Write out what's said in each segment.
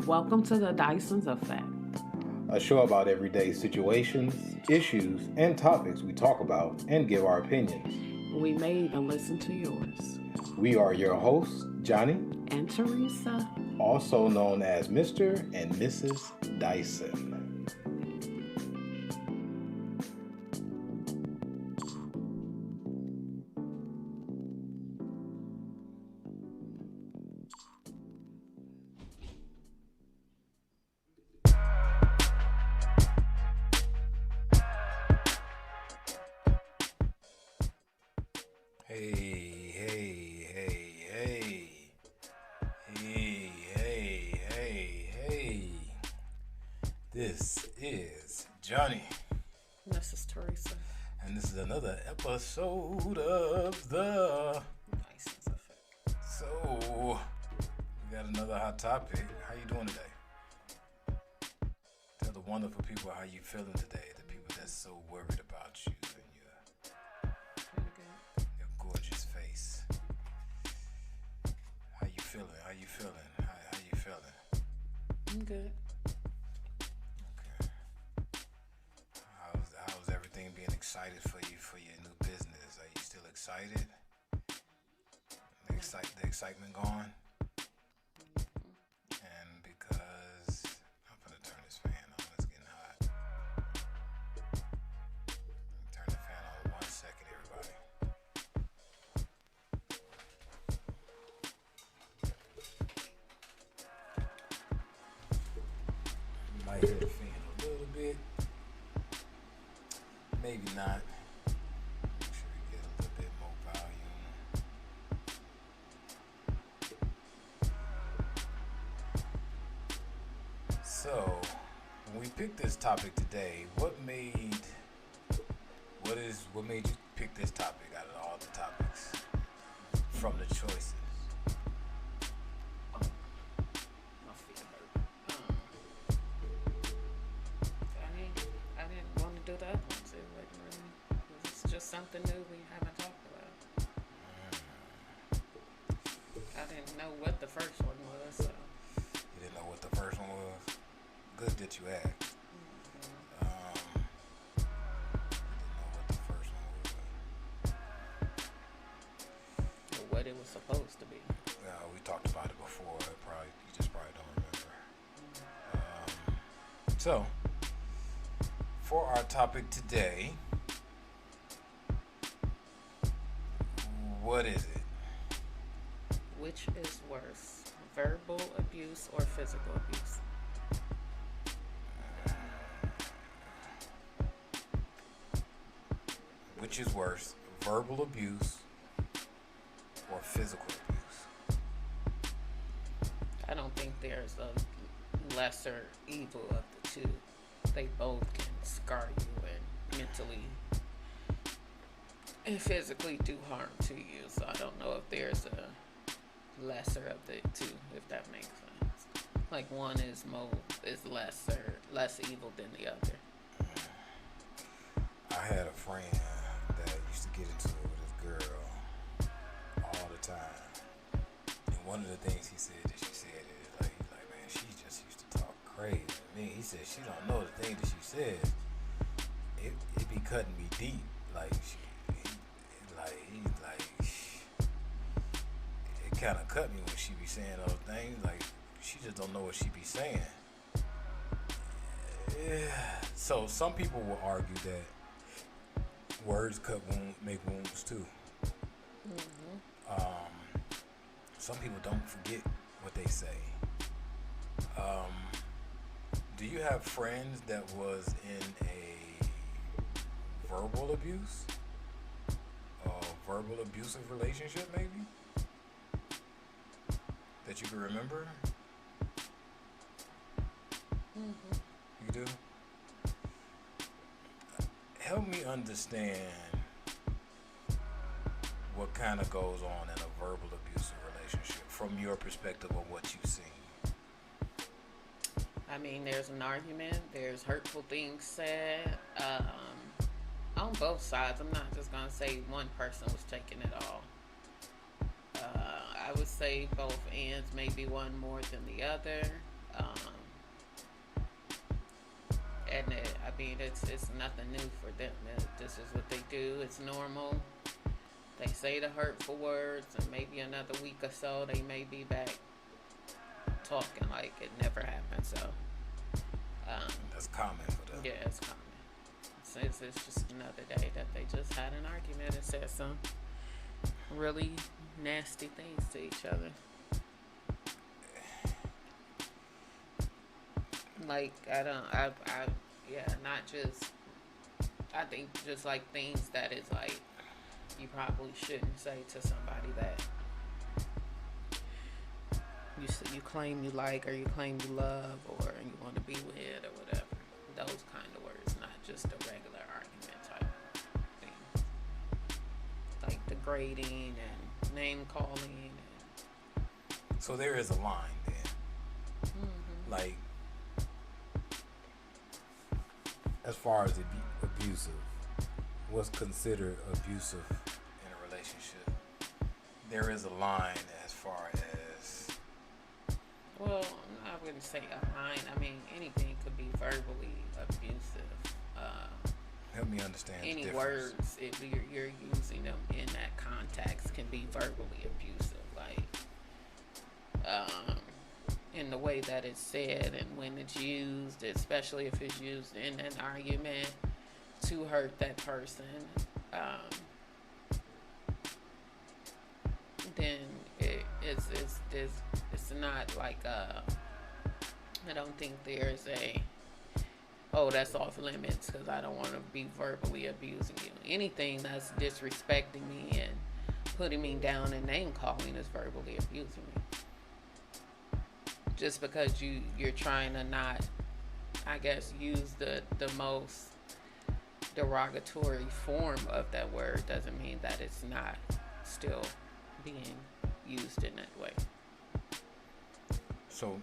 Welcome to the Dyson'S Effect. A show about everyday situations, issues, and topics we talk about and give our opinions. We may even listen to yours. We are your hosts, Johnny and Theresa, also known as Mr. and Mrs. Dyson. This is Johnny. This is Theresa. And this is another episode of the Dyson'S Effect. So, we got another hot topic. How you doing today? Tell the wonderful people how you feeling today. The people that's so worried about you and your gorgeous face. How you feeling? How you feeling? How you feeling? I'm good. How's everything being excited for you for your new business? Are you still excited? The excitement gone? And because I'm gonna turn this fan on, it's getting hot. Turn the fan on 1 second, everybody. You might hear the fan a little bit. Maybe not. Make sure we get a little bit more volume. So, when we picked this topic today, what made you pick this topic out of all the topics from the choices? My feet hurt. I didn't want to do that. It's just something new we haven't talked about. I didn't know what the first one was, so. You didn't know what the first one was? Good that you asked. You didn't know what the first one was. Or what it was supposed to be. We talked about it before. You just probably don't remember. So, for our topic today, what is it? Which is worse, verbal abuse or physical abuse? Which is worse, verbal abuse or physical abuse? I don't think there's a lesser evil of the two. They both can scar you and mentally and physically do harm to you. So I don't know if there's a lesser of the two, if that makes sense. Like one is less evil than the other. I had a friend that used to get into it with this girl all the time. And one of the things he said is like man, she just used to talk crazy to me. He said she don't know the thing that she says. It be cutting me deep. It kind of cut me when she be saying those things. Like, she just don't know what she be saying. Yeah. So some people will argue that words make wounds too. Mm-hmm. Some people don't forget what they say. Do you have friends that was in a verbal abuse? Verbal abusive relationship, maybe? That you can remember? Mm-hmm. You do? Help me understand what kind of goes on in a verbal abusive relationship from your perspective of what you've seen. I mean, there's an argument, there's hurtful things said, on both sides. I'm not just going to say one person was taking it all. I would say both ends, maybe one more than the other. And I mean, it's nothing new for them. This is what they do. It's normal. They say the hurtful words, and maybe another week or so, they may be back talking like it never happened. So that's common for them. yeah, it's common. It's just another day that they just had an argument and said some really nasty things to each other. Like, not just, I think just like things that is like, you probably shouldn't say to somebody that you claim you like, or you claim you love, or you want to be with, or whatever. Those kind of words, not just a regular argument type thing. Like degrading and name calling. So there is a line then. Mm-hmm. Like, as far as abusive, what's considered abusive in a relationship? There is a line as far as... Well, I wouldn't say a line. I mean, anything could be verbally abusive. Help me understand any the difference. Words, if you're using them in that context, can be verbally abusive. Like, in the way that it's said and when it's used, especially if it's used in an argument to hurt that person, then it's not like I don't think there's that's off limits because I don't want to be verbally abusing you. Anything that's disrespecting me and putting me down and name calling is verbally abusing me. Just because you're trying to not, I guess, use the most derogatory form of that word doesn't mean that it's not still being used in that way. So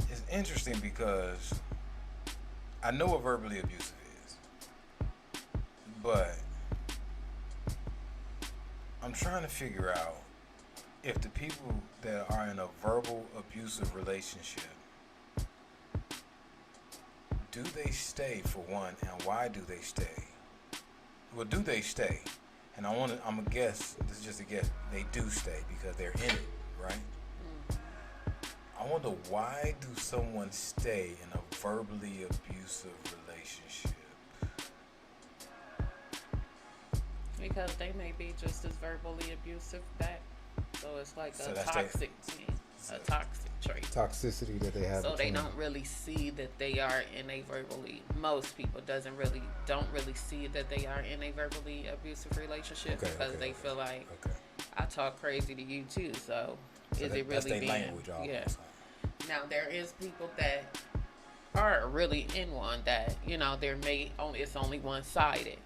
it's interesting because I know what verbally abusive is, but I'm trying to figure out if the people that are in a verbal abusive relationship, do they stay for one, and why do they stay? Well, do they stay? And I'm gonna guess, this is just a guess, they do stay because they're in it, right? I wonder, why do someone stay in a verbally abusive relationship? Because they may be just as verbally abusive back. So it's like a toxic thing, a toxic trait. Toxicity that they have. So they don't really see that they are in a most people don't really see that they are in a verbally abusive relationship because they feel like I talk crazy to you too. So is it really being language? Yeah. Now there is people that are really in one that it's only one sided.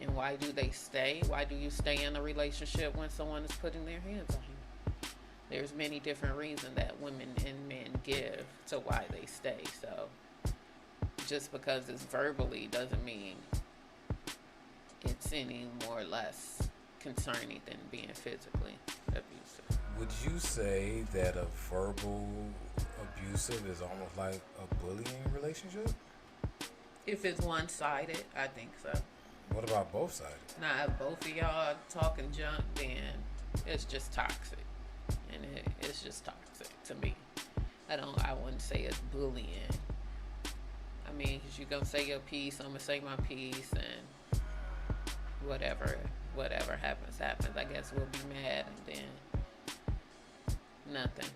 And why do they stay? Why do you stay in a relationship when someone is putting their hands on you? There's many different reasons that women and men give to why they stay. So just because it's verbally doesn't mean it's any more or less concerning than being physically abusive. Would you say that a verbal abusive is almost like a bullying relationship? If it's one-sided, I think so. What about both sides? Now, if both of y'all talking junk, then it's just toxic. And it's just toxic to me. I wouldn't say it's bullying. I mean, cause you're gonna say your piece, I'm gonna say my piece, and whatever happens. I guess we'll be mad and then nothing.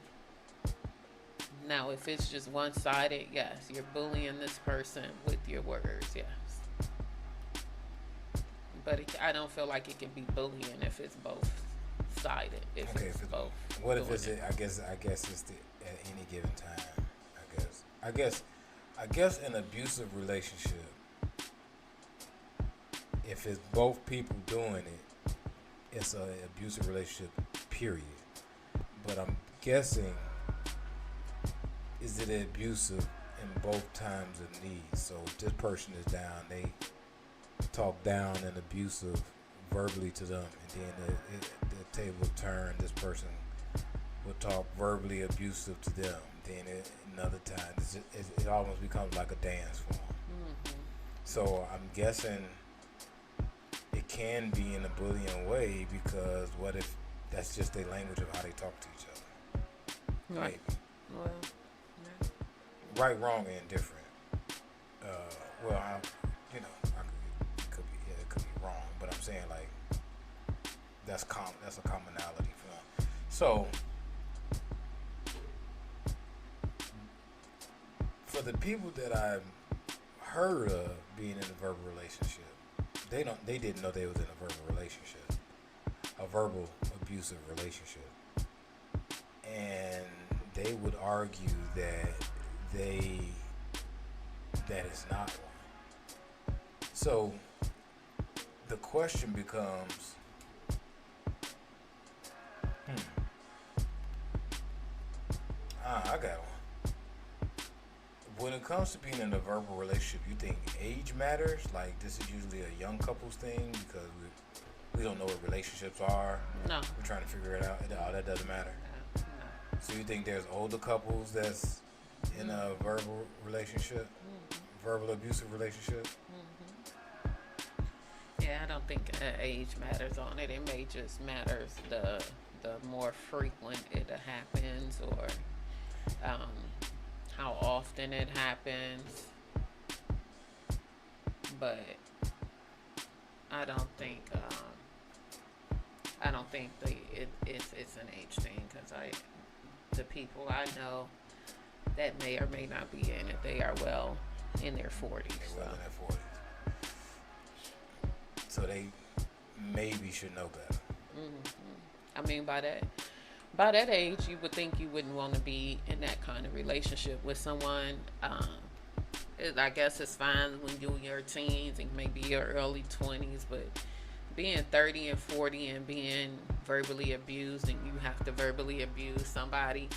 Now, if it's just one-sided, yes, you're bullying this person with your words, yes. But I don't feel like it can be bullying if it's both sided. If it's both. What if it's? I guess it's at any given time. I guess an abusive relationship, if it's both people doing it, it's an abusive relationship. Period. But I'm guessing, is it abusive in both times of need? So if this person is down, they talk down and abusive verbally to them, and then the table turn, this person people talk verbally abusive to them, then another time it almost becomes like a dance form. Mm-hmm. So I'm guessing it can be in a bullying way, because what if that's just their language of how they talk to each other? Right. Maybe. Well, yeah. Right, wrong, and different. It could be wrong, but I'm saying like that's a commonality for them. So for the people that I've heard of being in a verbal relationship, they didn't know they was in a verbal relationship, a verbal abusive relationship, and they would argue that is not one. So the question becomes, I got one. When it comes to being in a verbal relationship, you think age matters? Like, this is usually a young couple's thing because we don't know what relationships are. No. We're trying to figure it out. Oh, that doesn't matter. No. So you think there's older couples that's in a verbal relationship, verbal abusive relationship? Yeah, I don't think age matters on it. It may just matters the more frequent it happens, or how often it happens. But I don't think it's an age thing, because the people I know that may or may not be in it, they are well in their 40s. They're well in their 40s. So they maybe should know better. I mean, by that age, you would think you wouldn't want to be in that kind of relationship with someone. I guess it's fine when you're in your teens and maybe your early 20s, but being 30 and 40 and being verbally abused, and you have to verbally abuse somebody,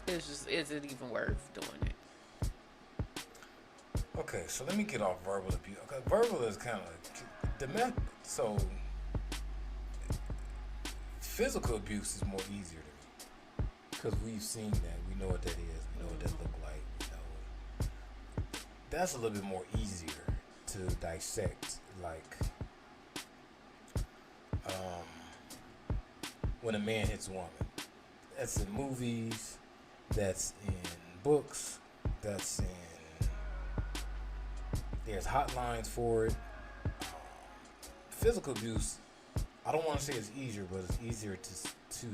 is it even worth doing it? Okay, so let me get off verbal abuse. Okay, verbal is kind of so physical abuse is more easier to me, because we've seen that. We know what that is. We know what that look like. We know that's a little bit more easier to dissect. Like when a man hits a woman, that's in movies, that's in books, that's in. There's hotlines for it. Physical abuse, I don't want to say it's easier, but it's easier to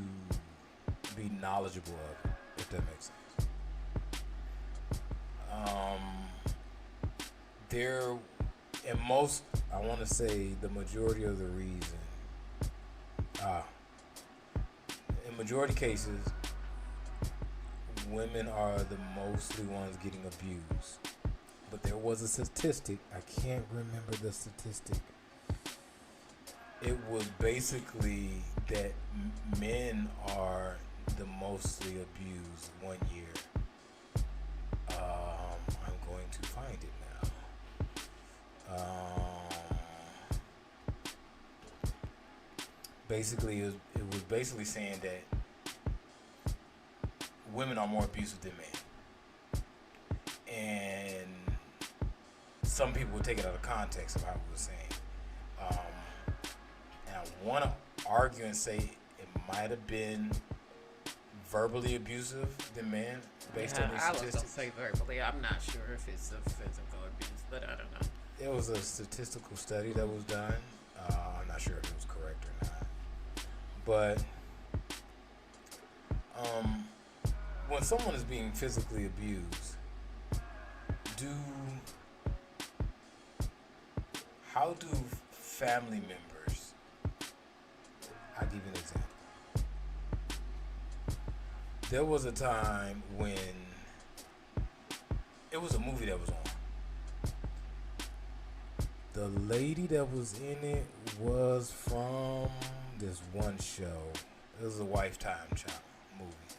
be knowledgeable of it, if that makes sense. I want to say the majority of the reason, in majority cases, women are the mostly ones getting abused. But there was a statistic, I can't remember the statistic. It was basically that men are the mostly abused 1 year. I'm going to find it now. Basically, it was basically saying that women are more abusive than men. And some people would take it out of context of how we were saying. And I want to argue and say it might have been verbally abusive than men, based on these statistics. I was going to say verbally. I'm not sure if it's a physical abuse, but I don't know. It was a statistical study that was done. I'm not sure if it was correct or not. But when someone is being physically abused, how do family members, I'll give you an example. There was a time when it was a movie that was on. The lady that was in it was from this one show. It was a Lifetime movie.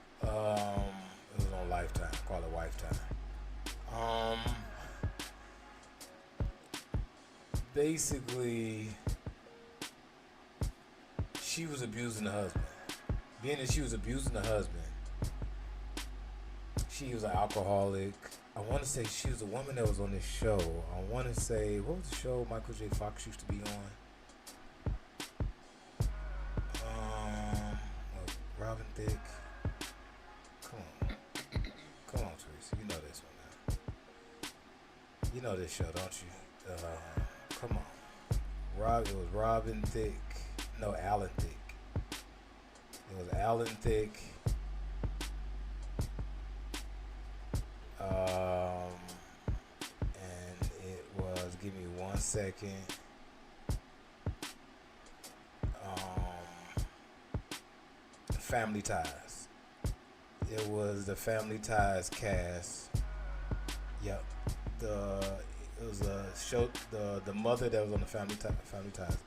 It was on Lifetime. Call it Lifetime. basically, she was abusing the husband. Being that she was abusing the husband, she was an alcoholic. I want to say she was a woman that was on this show. I want to say, what was the show Michael J. Fox used to be on? Robin Thicke. Come on, Theresa. You know this one now. You know this show, don't you? Come on. It was Robin Thicke. No, Alan Thicke. It was Alan Thicke. And it was, give me 1 second. Family Ties. It was the Family Ties cast. Yep. It was a show. The mother that was on the Family Ties cast.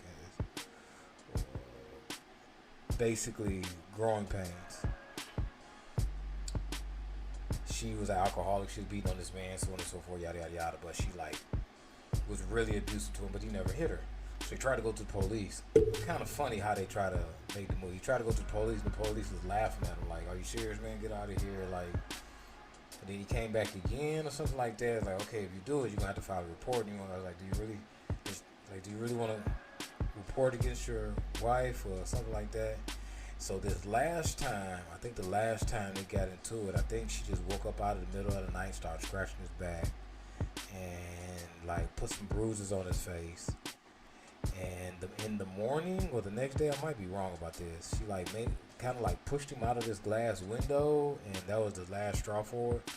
Basically, growing pains. She was an alcoholic. She was beating on this man, so on and so forth, yada yada yada. But she was really abusive to him, but he never hit her. So he tried to go to the police. It's kind of funny how they try to make the move. He tried to go to the police, and the police was laughing at him like, "Are you serious, man? Get out of here!" And then he came back again or something like that. It's like, okay, if you do it, you're gonna have to file a report. And I was like, do you really want to report against your wife or something like that? So this last time, I think the last time they got into it, I think she just woke up out of the middle of the night, started scratching his back, and put some bruises on his face. And in the morning or the next day, I might be wrong about this, she pushed him out of this glass window, and that was the last straw for it.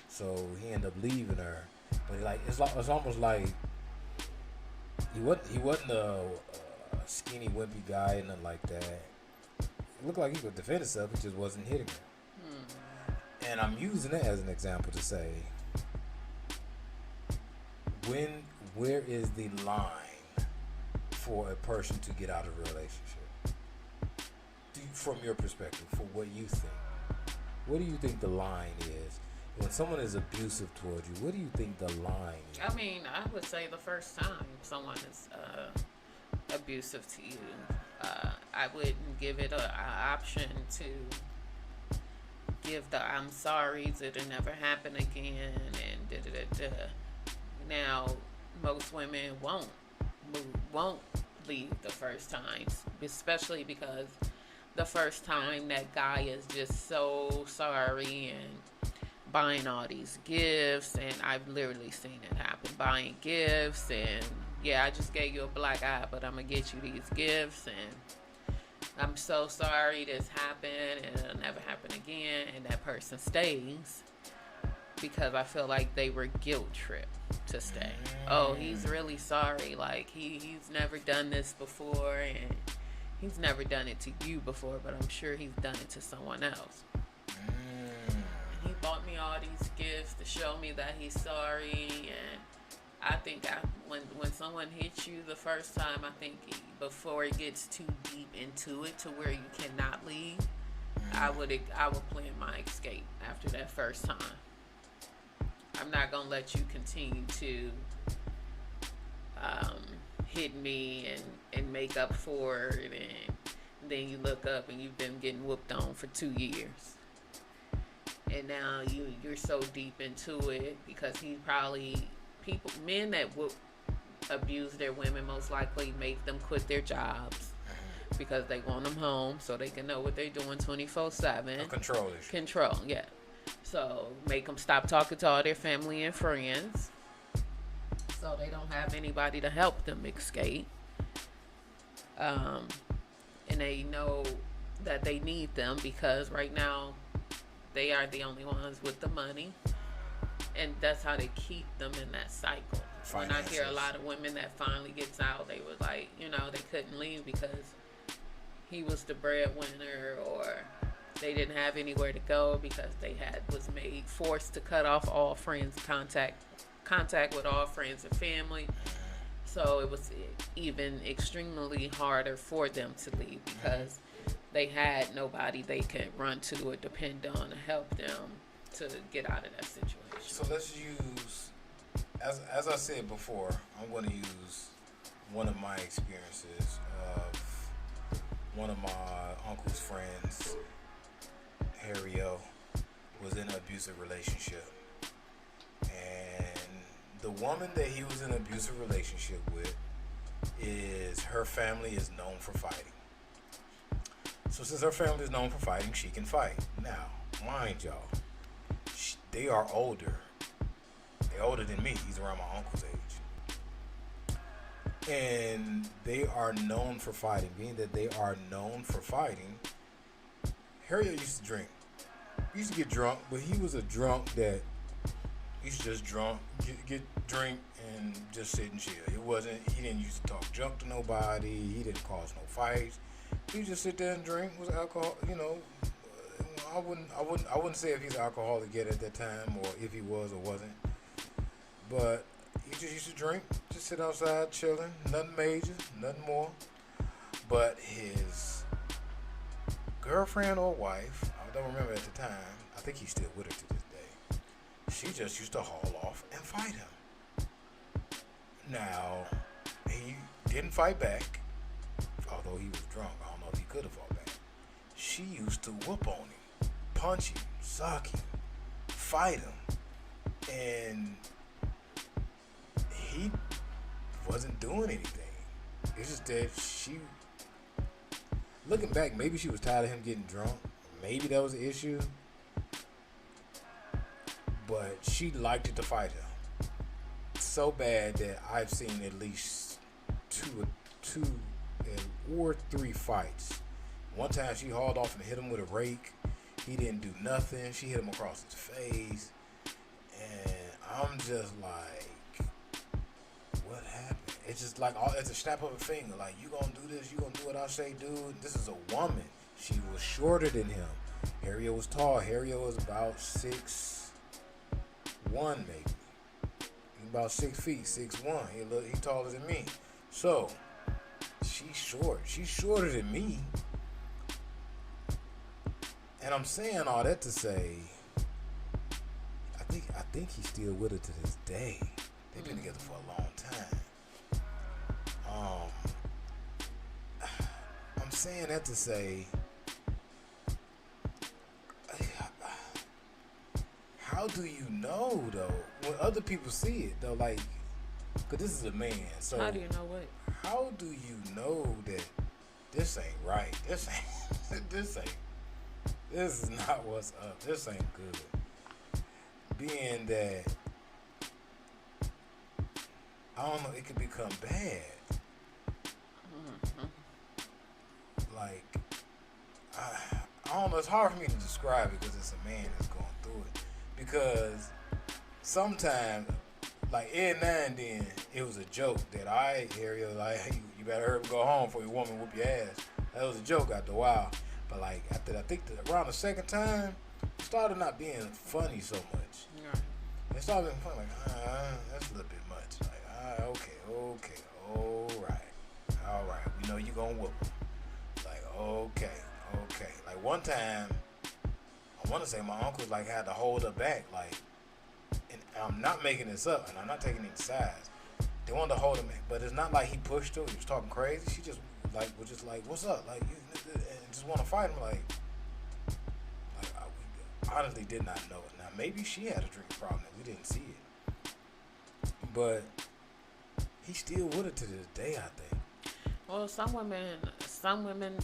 So he ended up leaving her. But it's almost like he wasn't a skinny, wimpy guy and nothing like that. It looked like he could defend himself, he just wasn't hitting her. And I'm using it as an example to say, where is the line for a person to get out of a relationship? From your perspective, for what you think, what do you think the line is? When someone is abusive towards you, what do you think the line is? I mean, I would say the first time someone is abusive to you, I wouldn't give it an option to give the I'm sorry's, it'll never happen again, and da-da-da-da. Now, most women won't leave the first time, especially because the first time that guy is just so sorry and buying all these gifts, and I've literally seen it happen, buying gifts, and yeah, I just gave you a black eye, but I'm gonna get you these gifts, and I'm so sorry this happened, and it'll never happen again, and that person stays because I feel like they were guilt tripped to stay. Oh, he's really sorry, like he's never done this before, and he's never done it to you before, but I'm sure he's done it to someone else. And he bought me all these gifts to show me that he's sorry, and I think when someone hits you the first time, I think before it gets too deep into it to where you cannot leave, I would plan my escape after that first time. I'm not gonna let you continue to hit me and make up for it, and then you look up and you've been getting whooped on for 2 years, and now you're so deep into it because men that abuse their women most likely make them quit their jobs because they want them home so they can know what they're doing 24/7. Control. Yeah. So make them stop talking to all their family and friends, so they don't have anybody to help them escape. And they know that they need them because right now they are the only ones with the money, and that's how they keep them in that cycle. When I hear a lot of women that finally gets out, they were like, they couldn't leave because he was the breadwinner, or they didn't have anywhere to go because they was forced to cut off all friends contact with all friends and family. So it was even extremely harder for them to leave because they had nobody they could run to or depend on to help them to get out of that situation. So let's use, as I said before, I'm going to use one of my experiences of one of my uncle's friends, Harry O, was in an abusive relationship. And the woman that he was in an abusive relationship with, her family is known for fighting. So since her family is known for fighting, she can fight. Now, mind y'all, they are older. They're older than me. He's around my uncle's age. And they are known for fighting. Being that they are known for fighting, Harriet used to drink. He used to get drunk, but he was a drunk that used to just get drink and just sit and chill. He didn't used to talk junk to nobody. He didn't cause no fights. He just sit there and drink. Was alcohol, I wouldn't say if he's an alcoholic yet at that time, or if he was or wasn't. But he just used to drink, just sit outside chilling, nothing major, nothing more. But his girlfriend or wife, I don't remember at the time, I think he's still with her to this day, she just used to haul off and fight him. Now, he didn't fight back, although he was drunk. I don't know if he could have fought back. She used to whoop on him, punch him, suck him, fight him, and he wasn't doing anything. It's just that she, looking back, maybe she was tired of him getting drunk. Maybe that was the issue. But she liked it to fight him so bad that I've seen at least two or three fights. One time she hauled off and hit him with a rake. He didn't do nothing. She hit him across his face. And I'm just like, what happened? It's just like, it's a snap of a finger. Like, you gonna do this, you gonna do what I say, dude. This is a woman. She was shorter than him. Harriet was tall. Harriet was about 6'1", maybe. About 6 feet, 6'1". He taller than me. So, she's short. She's shorter than me. And I'm saying all that to say, I think he's still with her to this day. They've been together for a long time. I'm saying that to say, how do you know though when other people see it though? Like, cause this is a man. So how do you know what? How do you know that this ain't right? This is not what's up. This ain't good. Being that, I don't know, it could become bad. Like, I don't know. It's hard for me to describe it because it's a man that's going through it. Because sometimes, like every now and then, it was a joke that Harriet, like, hey, you better hurry up, go home before your woman whoop your ass. That was a joke after a while. But like after, I think around the second time, it started not being funny so much. Yeah. It started being funny, like, that's a little bit much. Like, okay, all right. We know you gonna whoop him. Like, okay. Like one time, I want to say my uncle like had to hold her back, like, and I'm not making this up, and I'm not taking any sides. They wanted to hold him, but it's not like he pushed her. He was talking crazy. She just like was just like, "What's up?" Like, and just want to fight him. Like I honestly did not know it. Now maybe she had a drinking problem and we didn't see it, but he's still with her to this day, I think. Well, some women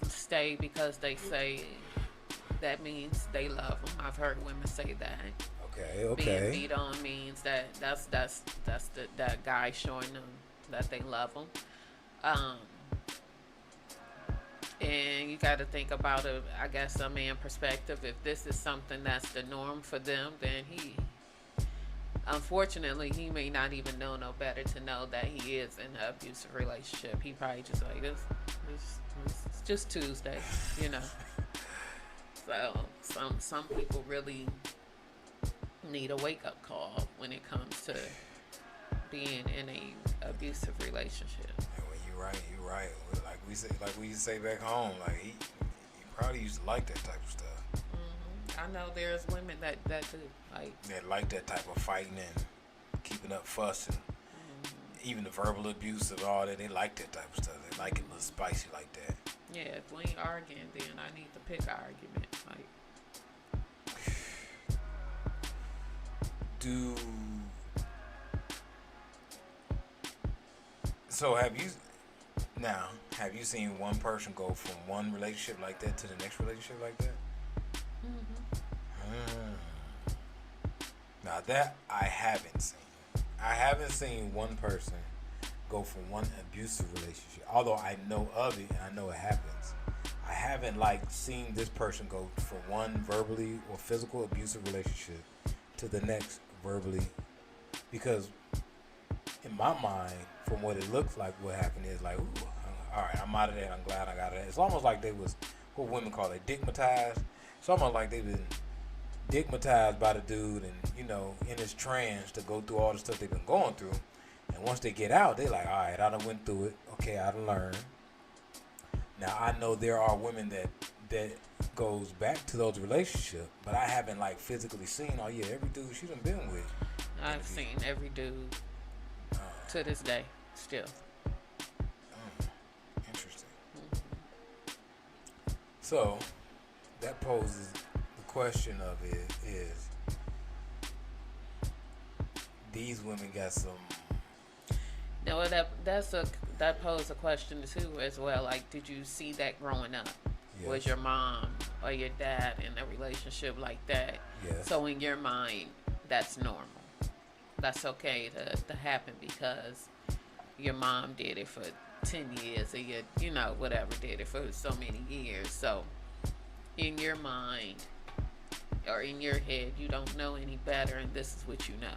stay because they say that means they love them. I've heard women say that. Okay. Being beat on means that's that guy showing them that they love them. And you got to think about it, I guess, a man perspective. If this is something that's the norm for them, then unfortunately, he may not even know no better to know that he is in an abusive relationship. He probably just like, it's just Tuesday, you know. So some people really need a wake-up call when it comes to being in a abusive relationship. And when you're right. Like we used to say back home, like he probably used to like that type of stuff. Mm-hmm. I know there's women that do like that like that type of fighting and keeping up fussing. Mm-hmm. even the verbal abuse of all that, they like that type of stuff. They like it a little spicy like that. Yeah, if we ain't arguing, then I need to pick an argument. Like, So have you seen one person go from one relationship like that to the next relationship like that? Now that I haven't seen. I haven't seen one person go from one abusive relationship, although I know of it and I know it happens. I haven't seen this person go from one verbally or physical abusive relationship to the next verbally, because in my mind, from what it looks like, what happened is like, ooh, all right, I'm out of there. I'm glad I got it. It's almost like they was what women call it digmatized. It's almost like they've been digmatized by the dude, and in his trance to go through all the stuff they've been going through. And once they get out, they like, all right, I done went through it. Okay, I done learned. Now I know there are women that goes back to those relationships, but I haven't physically seen. Oh yeah, every dude she done been with. I've seen every dude to this day still. Interesting. So that poses the question of it is, these women got some. No, that poses a question too as well. Like, did you see that growing up? Yes. Was your mom or your dad in a relationship like that? Yes. So in your mind, that's normal. That's okay to happen because your mom did it for 10 years or whatever, did it for so many years. So in your mind or in your head, you don't know any better, and this is what you know.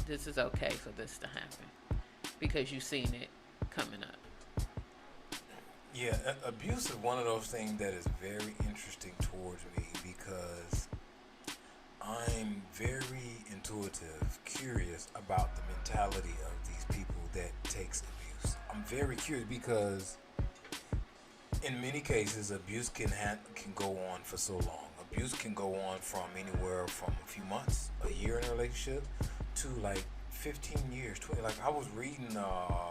This is okay for this to happen because you've seen it coming up. Yeah, abuse is one of those things that is very interesting towards me because I'm very intuitive, curious about the mentality of these people that takes abuse. I'm very curious because in many cases, abuse can go on for so long. Abuse can go on from anywhere from a few months, a year in a relationship, to 15 years, 20. I was reading a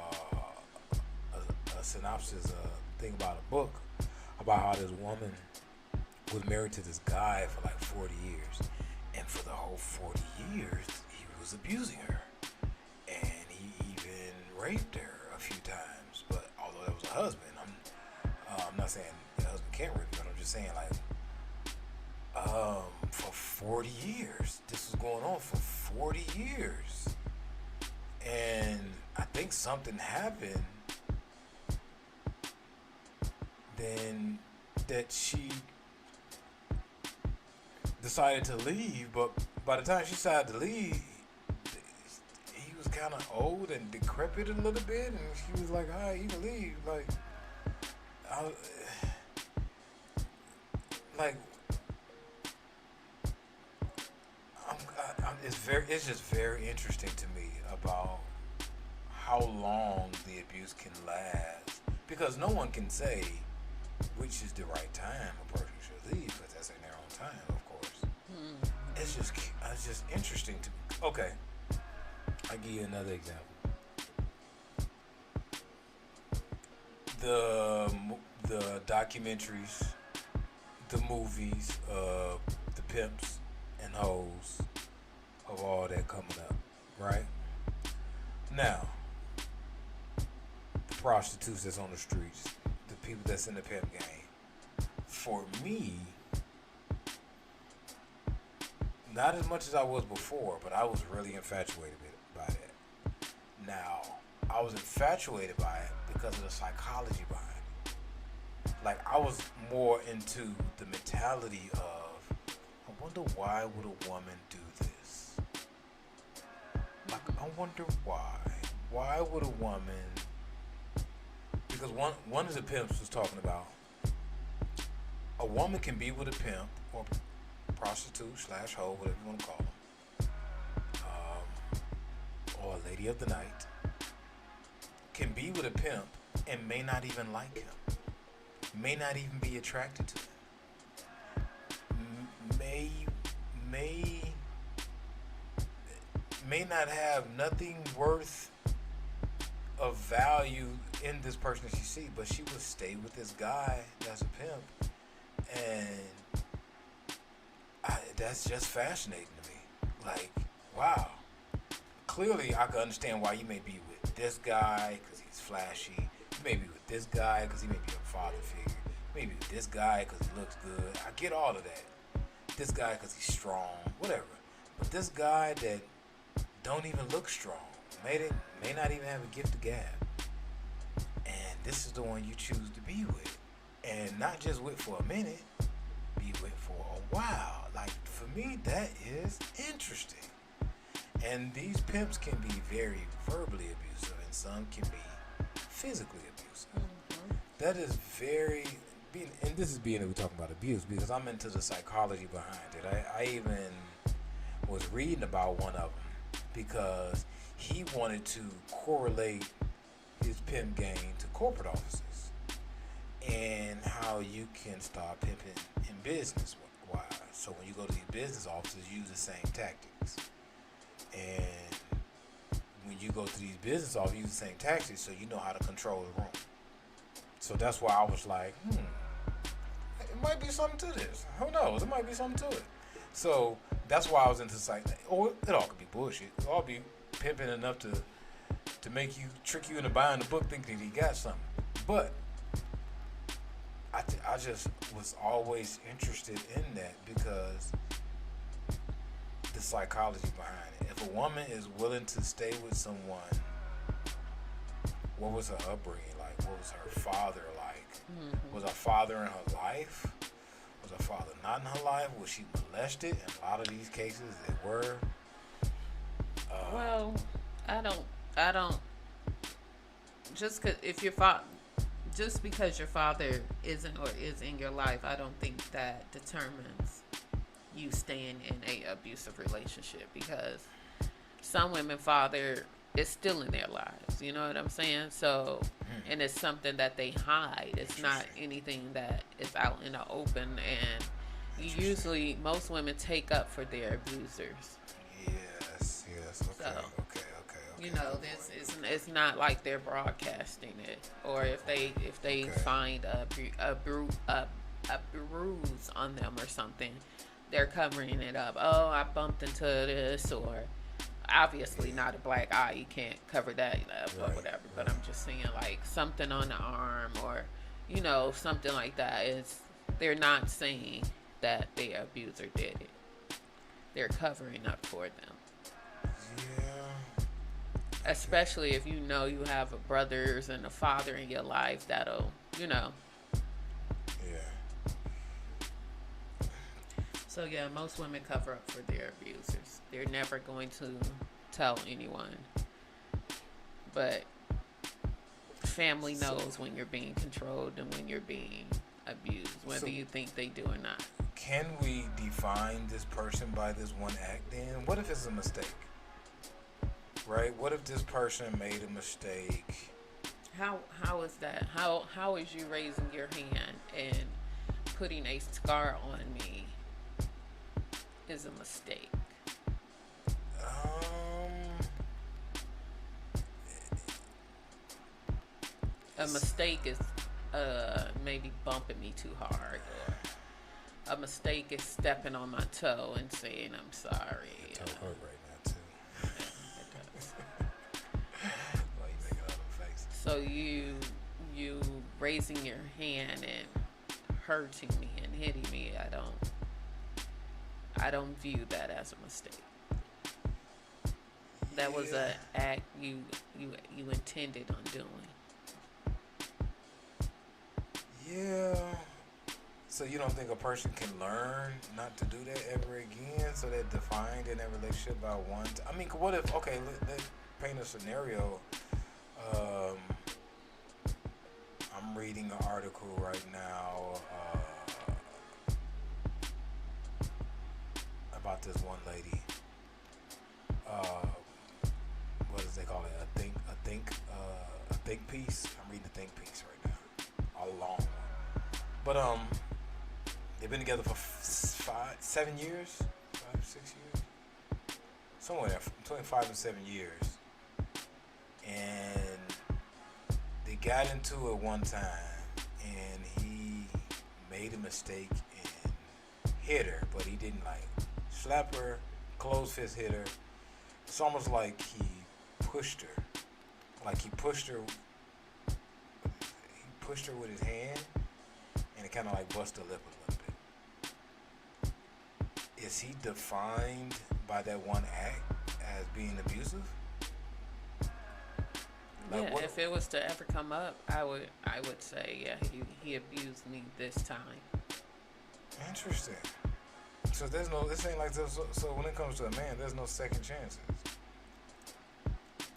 synopsis thing about a book about how this woman was married to this guy for 40 years, and for the whole 40 years he was abusing her, and he even raped her a few times. But although that was a husband, I'm not saying the husband can't rape her, but I'm just saying for 40 years this was going on for 40 years, and I think something happened then that she decided to leave. But by the time she decided to leave, he was kind of old and decrepit a little bit, and she was like, all right, you can leave. It's just very interesting to me about how long the abuse can last, because no one can say which is the right time a person should leave, because that's in their own time, of course. It's just interesting to me. Okay, I'll give you another example. The documentaries, the movies, the pimps and hoes of all that coming up, right? Now, the prostitutes that's on the streets, the people that's in the pimp game. For me, not as much as I was before, but I was really infatuated by that. Now, I was infatuated by it because of the psychology behind it. I was more into the mentality of, I wonder why would a woman do this? I wonder why. Why would a woman? Because one of the pimps was talking about a woman can be with a pimp or prostitute / hoe, whatever you want to call them, or a lady of the night, can be with a pimp and may not even like him, may not even be attracted to him, may not have nothing worth of value in this person that she see, but she would stay with this guy that's a pimp, and that's just fascinating to me. Like, wow. Clearly, I can understand why you may be with this guy because he's flashy. You may be with this guy because he may be a father figure. You may be with this guy because he looks good. I get all of that. This guy because he's strong, whatever. But this guy that don't even look strong, may not even have a gift of gab, and this is the one you choose to be with, and not just with for a minute, be with for a while. Like, for me, that is interesting. And these pimps can be very verbally abusive, and some can be physically abusive. Mm-hmm. That is very, and this is being that we're talking about abuse, because I'm into the psychology behind it. I even was reading about one of them because he wanted to correlate his pimp game to corporate offices and how you can start pimping in business wise. So when you go to these business offices, use the same tactics. And when you go to these business offices, use the same tactics so you know how to control the room. So that's why I was like, it might be something to this. Who knows? It might be something to it. So that's why I was into psych. Or it all could be bullshit. It all be pimping enough to make you, trick you into buying the book thinking he got something. But I just was always interested in that because the psychology behind it. If a woman is willing to stay with someone, what was her upbringing like? What was her father like? Mm-hmm. Was her father in her life? Was her father not in her life? Was she molested? In a lot of these cases, they were. Well, I don't. Just because your father isn't or is in your life, I don't think that determines you staying in a abusive relationship, because some women father is still in their lives, you know what I'm saying? So, and it's something that they hide. It's not anything that is out in the open, and usually most women take up for their abusers. Yes, okay, so, okay. You know, it's not like they're broadcasting it, or if they find a bruise on them or something, they're covering it up. Oh, I bumped into this, or obviously not a black eye, you can't cover that up or whatever. But I'm just saying, like, something on the arm, or you know, something like that. They're not saying that the abuser did it. They're covering up for them. Yeah. Especially if you know you have a brothers and a father in your life that'll, you know. Yeah. So yeah, most women cover up for their abusers. They're never going to tell anyone. But family knows when you're being controlled and when you're being abused, whether you think they do or not. Can we define this person by this one act then? What if it's a mistake? Right? What if this person made a mistake? How is that? How is you raising your hand and putting a scar on me is a mistake? A mistake is maybe bumping me too hard, or a mistake is stepping on my toe and saying I'm sorry. Your toe hurt right now too. Why you making all them faces? So you raising your hand and hurting me and hitting me, I don't view that as a mistake. That was an act you intended on doing. Yeah. So you don't think a person can learn not to do that ever again? So they're defined in that relationship by one I mean, what if, okay, let's paint a scenario. I'm reading an article right now about this one lady. What does they call it? A think piece. I'm reading a think piece right now. A long one. But they've been together for 6 years, somewhere between 5 and 7 years, and got into it one time, and he made a mistake and hit her, but he didn't like slap her, close fist hit her. It's almost like he pushed her. Like he pushed her with his hand, and it kind of like busted her lip a little bit. Is he defined by that one act as being abusive? Like yeah, if it was to ever come up, I would say, yeah, he abused me this time. Interesting. So this ain't like this. So when it comes to a man, there's no second chances.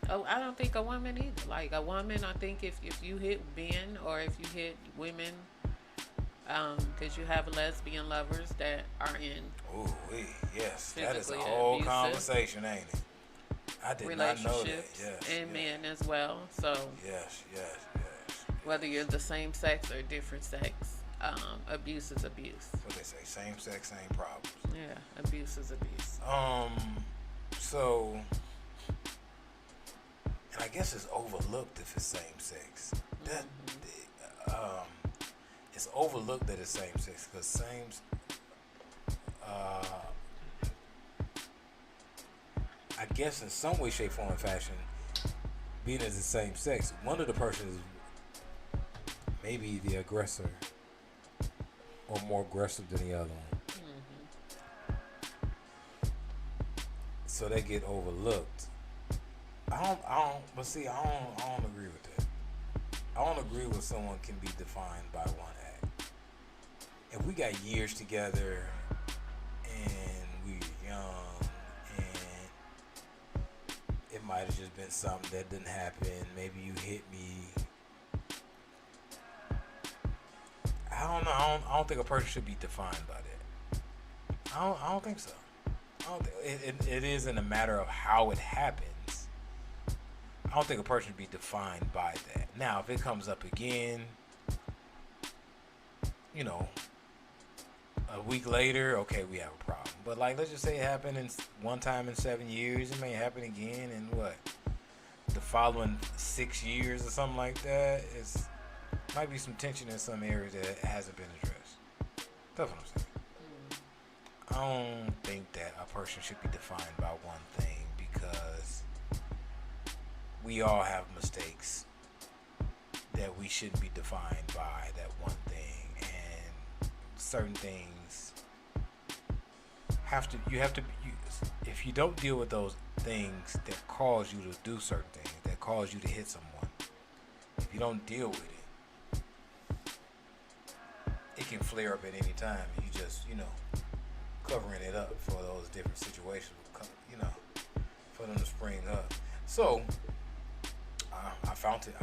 Oh, I don't think a woman either. Like a woman, I think if you hit men or if you hit women, because you have lesbian lovers that are in. Ooh, yes, that is a whole conversation, ain't it? I did not know that. Yes, and men as well. So yes. Whether you're the same sex or different sex, abuse is abuse. What they say, same sex, same problems. Yeah, abuse is abuse. So, and I guess it's overlooked if it's same sex. It's overlooked that it's same sex because I guess in some way, shape, form, and fashion, being as the same sex, one of the persons may be the aggressor or more aggressive than the other one. Mm-hmm. So they get overlooked. I don't agree with that. I don't agree with someone can be defined by one act. If we got years together and we were young and it might have just been something that didn't happen, maybe you hit me. I don't know. I don't think a person should be defined by that. I don't think so. It isn't a matter of how it happens. I don't think a person should be defined by that. Now, if it comes up again, a week later, okay, we have a problem. But like, let's just say it happened in one time in 7 years. It may happen again in the following 6 years or something like that. Might be some tension in some areas that hasn't been addressed. That's what I'm saying. I don't think that a person should be defined by one thing because we all have mistakes that we shouldn't be defined by that one thing, and certain things if you don't deal with those things that cause you to do certain things, that cause you to hit someone, if you don't deal with it, it can flare up at any time. You just, covering it up for those different situations, for them to spring up. So, I found it.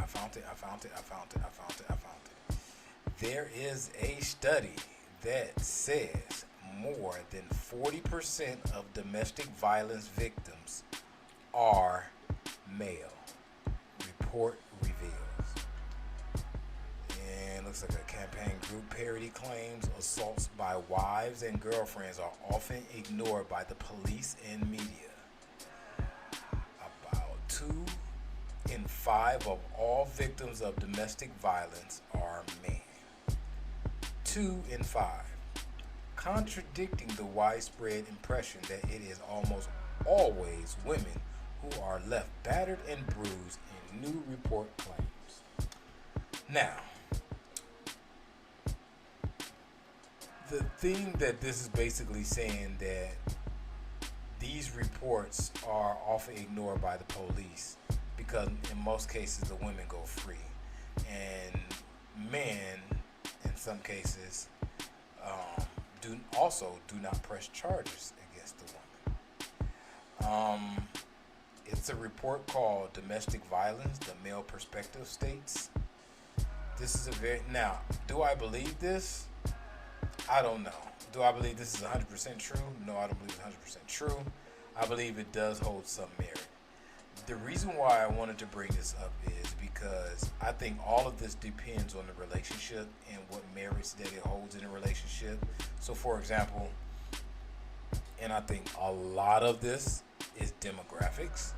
There is a study that says more than 40% of domestic violence victims are male. Report reveals. And looks like a campaign group parody claims assaults by wives and girlfriends are often ignored by the police and media. About 2 in 5 of all victims of domestic violence are men. 2 in 5. Contradicting the widespread impression that it is almost always women who are left battered and bruised in new report claims. Now, the thing that this is basically saying that these reports are often ignored by the police because in most cases the women go free, and men in some cases do not press charges against the woman. It's a report called Domestic Violence, the Male Perspective States. This is now, do I believe this? I don't know. Do I believe this is 100% true? No, I don't believe it's 100% true. I believe it does hold some merit. The reason why I wanted to bring this up is because I think all of this depends on the relationship and what merits that it holds in a relationship. So, for example, and I think a lot of this is demographics.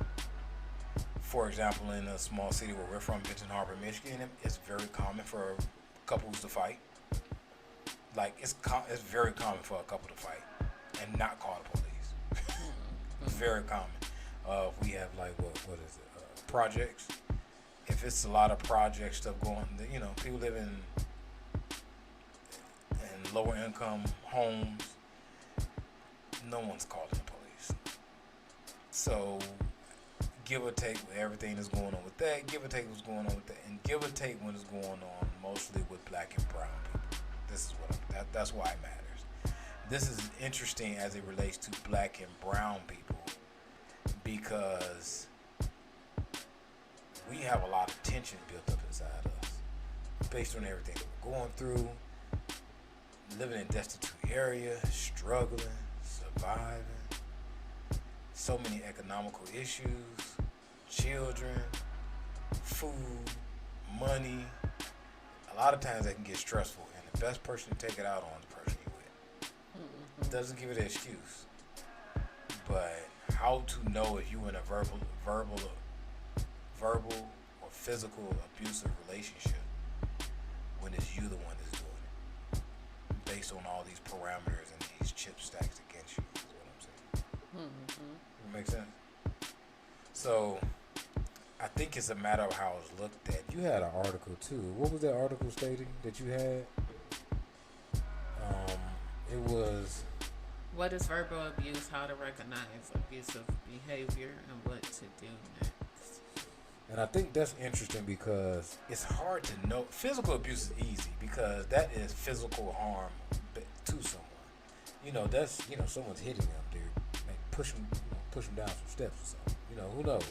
For example, in a small city where we're from, Benton Harbor, Michigan, it's very common for couples to fight. Like, it's very common for a couple to fight and not call the police. Very common. We have, like, what is it? Projects. If it's a lot of project stuff going, you know, people live in lower income homes, no one's calling the police. So, give or take with everything that's going on with that, give or take what's going on with that, and give or take what is going on mostly with black and brown people. This is that's why it matters. This is interesting as it relates to black and brown people because we have a lot of tension built up inside us based on everything that we're going through, living in destitute areas, struggling, surviving, so many economical issues, children, food, money. A lot of times that can get stressful, and the best person to take it out on is the person you're with. Doesn't give it an excuse, but how to know if you're in a verbal or physical abusive relationship when it's you the one that's doing it, based on all these parameters and these chip stacks against you, is what I'm saying. Does that make sense? So I think it's a matter of how it's looked at. You had an article too. What was that article stating that you had? It was, what is verbal abuse, how to recognize abusive behavior, and what to do next. and I think that's interesting because It's hard to know. Physical abuse is easy because that is physical harm to someone. you know that's someone's hitting them, dude. Like push them down some steps or something. You know, who knows?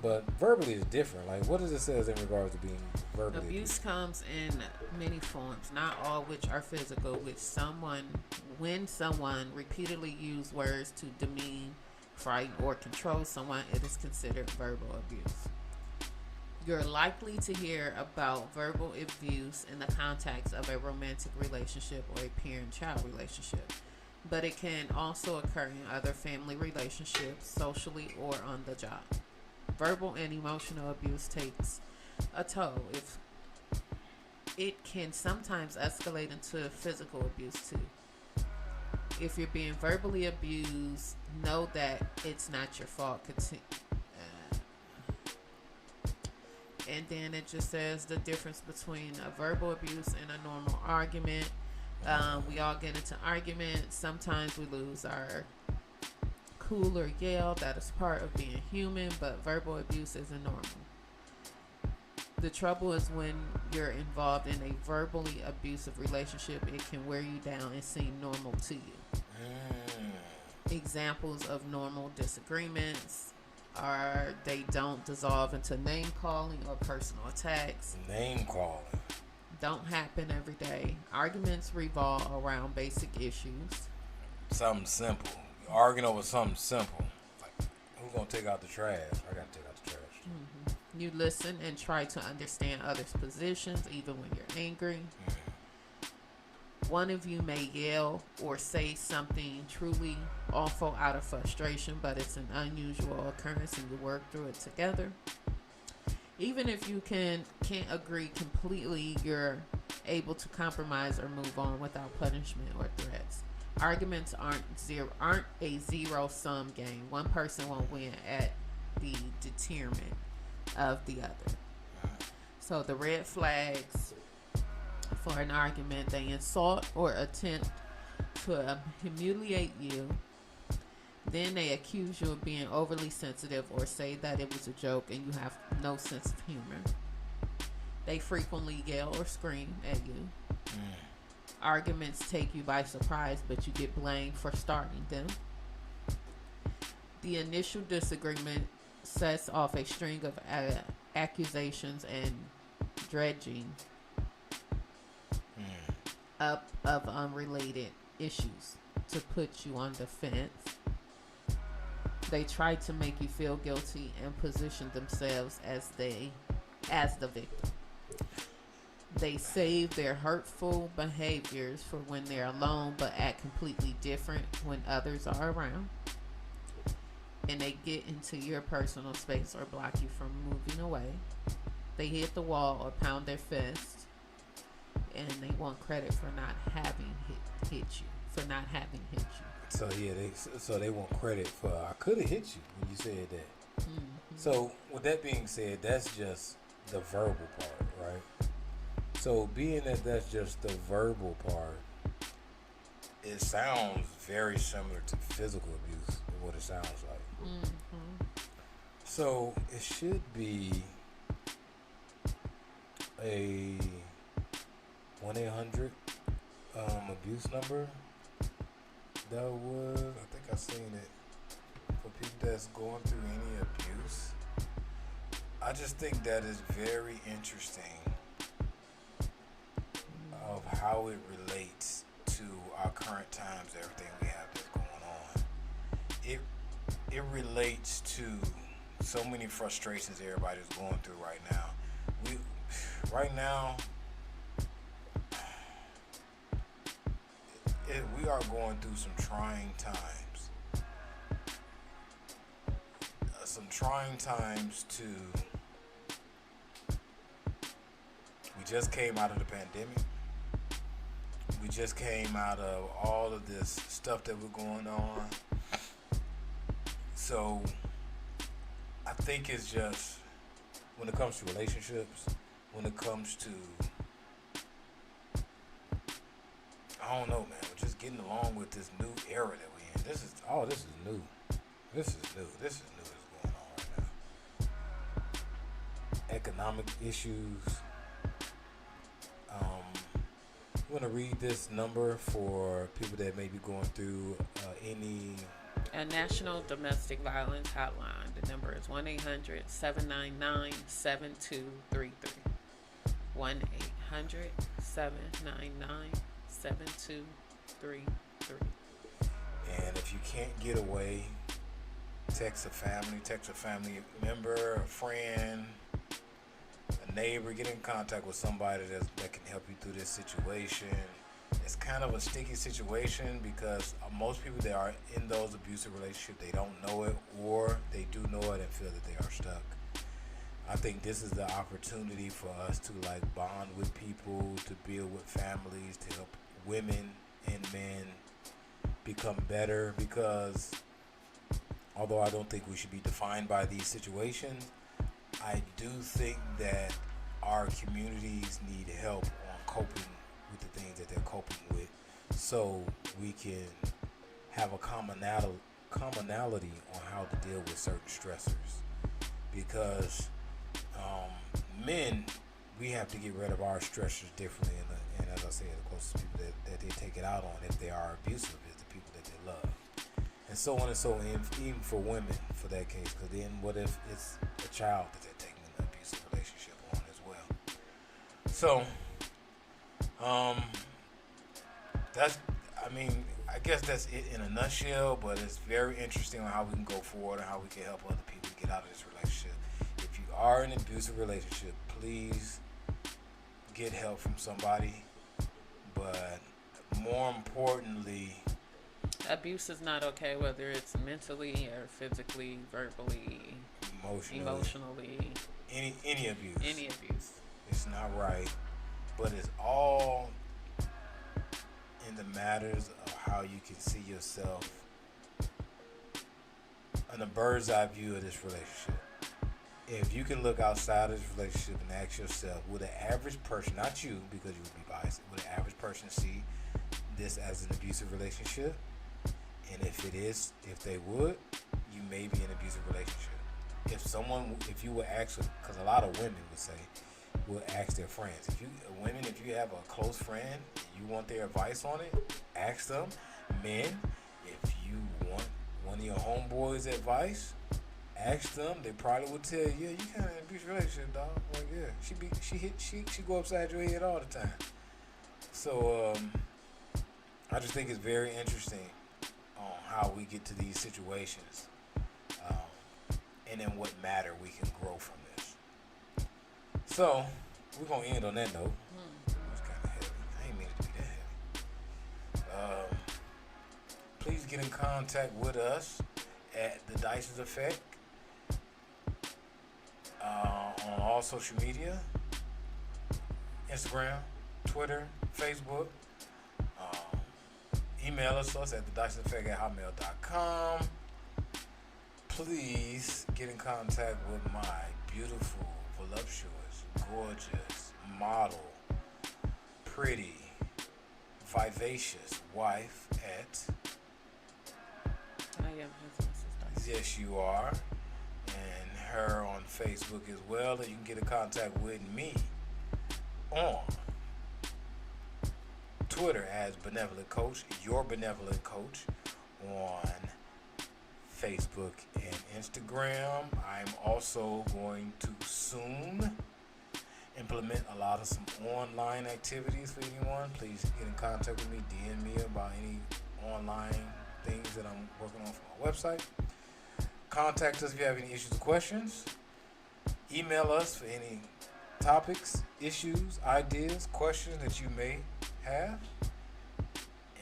But verbally is different. Like, what does it say in regards to being verbally Abuse comes in many forms, not all which are physical, when someone repeatedly uses words to demean, frighten, or control someone, it is considered verbal abuse. You're likely to hear about verbal abuse in the context of a romantic relationship or a parent-child relationship, but it can also occur in other family relationships, socially, or on the job. Verbal and emotional abuse takes a toll. If it can sometimes escalate into physical abuse too. If you're being verbally abused, know that it's not your fault. And then it just says the difference between a verbal abuse and a normal argument. We all get into arguments. Sometimes we lose our cool or yell. That is part of being human, but verbal abuse isn't normal. The trouble is when you're involved in a verbally abusive relationship, it can wear you down and seem normal to you. Examples of normal disagreements are they don't dissolve into name calling or personal attacks. Name calling Don't happen every day. Arguments revolve around basic issues. something simple. You're arguing over something simple. Like, who's gonna take out the trash? I gotta take out the trash. You listen and try to understand others' positions, even when you're angry. One of you may yell or say something truly awful out of frustration, but it's an unusual occurrence and you work through it together. Even if you can't agree completely, you're able to compromise or move on without punishment or threats. Arguments aren't a zero-sum game. One person won't win at the detriment of the other. So the red flags for an argument: they insult or attempt to humiliate you. Then they accuse you of being overly sensitive or say that it was a joke and you have no sense of humor. They frequently yell or scream at you. Arguments take you by surprise, but you get blamed for starting them. The initial disagreement sets off a string of accusations and dredging up of unrelated issues to put you on defense. They try to make you feel guilty and position themselves as the victim. They save their hurtful behaviors for when they're alone, but act completely different when others are around. and they get into your personal space or block you from moving away. They hit the wall or pound their fist, and they want credit for not having hit you, for not having hit you. So yeah, they want credit for I could have hit you when you said that. Mm-hmm. So with that being said, that's just the verbal part, right? So being that that's just the verbal part, it sounds very similar to physical abuse, what it sounds like. Mm-hmm. So it should be a 1-800 abuse number. That was, I think I seen it for people that's going through any abuse. I just think that is very interesting of how it relates to our current times, everything we have that's going on. It relates to so many frustrations everybody's going through right now. We are going through some trying times. Some trying times to. We just came out of the pandemic. We just came out of all of this stuff that we're going on. So I think it's just when it comes to relationships, when it comes to, I don't know, man, we're just getting along with this new era that we're in. This is new. This is new that's going on right now. Economic issues. You want to read this number for people that may be going through any... A National Domestic Violence Hotline. The number is 1-800-799-7233. 1-800-799-7233. And if you can't get away, text a family member, a friend, a neighbor. Get in contact with somebody that can help you through this situation. It's kind of a sticky situation because most people that are in those abusive relationships, they don't know it, or they do know it and feel that they are stuck. I think this is the opportunity for us to bond with people, to build with families, to help women and men become better, because although I don't think we should be defined by these situations, I do think that our communities need help on coping with the things that they're coping with, so we can have a commonality on how to deal with certain stressors. Because men, we have to get rid of our stressors differently, and as I said, the closest people that they take it out on, if they are abusive, is the people that they love, and so on and so on, even for women for that case, because then what if it's a child that they're taking an abusive relationship on as well? So I guess that's it in a nutshell, but it's very interesting on how we can go forward and how we can help other people get out of this relationship. If you are in an abusive relationship, please get help from somebody, but more importantly, abuse is not okay, whether it's mentally or physically, verbally, emotionally. Any abuse. Any abuse. It's not right, but it's all in the matters of how you can see yourself in a bird's eye view of this relationship. If you can look outside of this relationship and ask yourself, would an average person, not you because you would be biased, would an average person see this as an abusive relationship? And if it is, if they would, you may be in an abusive relationship. If you would ask, because a lot of women would ask their friends. If you have a close friend and you want their advice on it, ask them. Men, if you want one of your homeboys' advice, ask them. They probably would tell you, yeah, you kind of in an abusive relationship, dog. Like, yeah, she go upside your head all the time. So I just think it's very interesting on how we get to these situations, and in what matter we can grow from this. So we're gonna end on that note. It's kind of heavy. I ain't mean it to be that heavy. Please get in contact with us at the Dyson's Effect on all social media, Instagram, Twitter, Facebook. Email us at thedysoneffect@hotmail.com. Please get in contact with my beautiful, voluptuous, gorgeous, model, pretty, vivacious wife at... I am his Mrs. Dyson. Yes, you are. And her on Facebook as well. And you can get in contact with me on Twitter as Benevolent Coach, Your Benevolent Coach, on Facebook and Instagram. I'm also going to soon implement a lot of some online activities for anyone. Please get in contact with me, DM me about any online things that I'm working on for my website. Contact us if you have any issues or questions. Email us for any topics, issues, ideas, questions that you may have.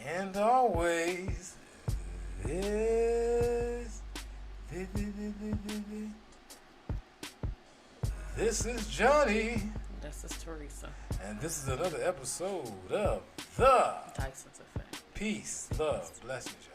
And always, this is Johnny. This is Theresa. And this is another episode of The Dyson's Effect. Peace, love, blessings.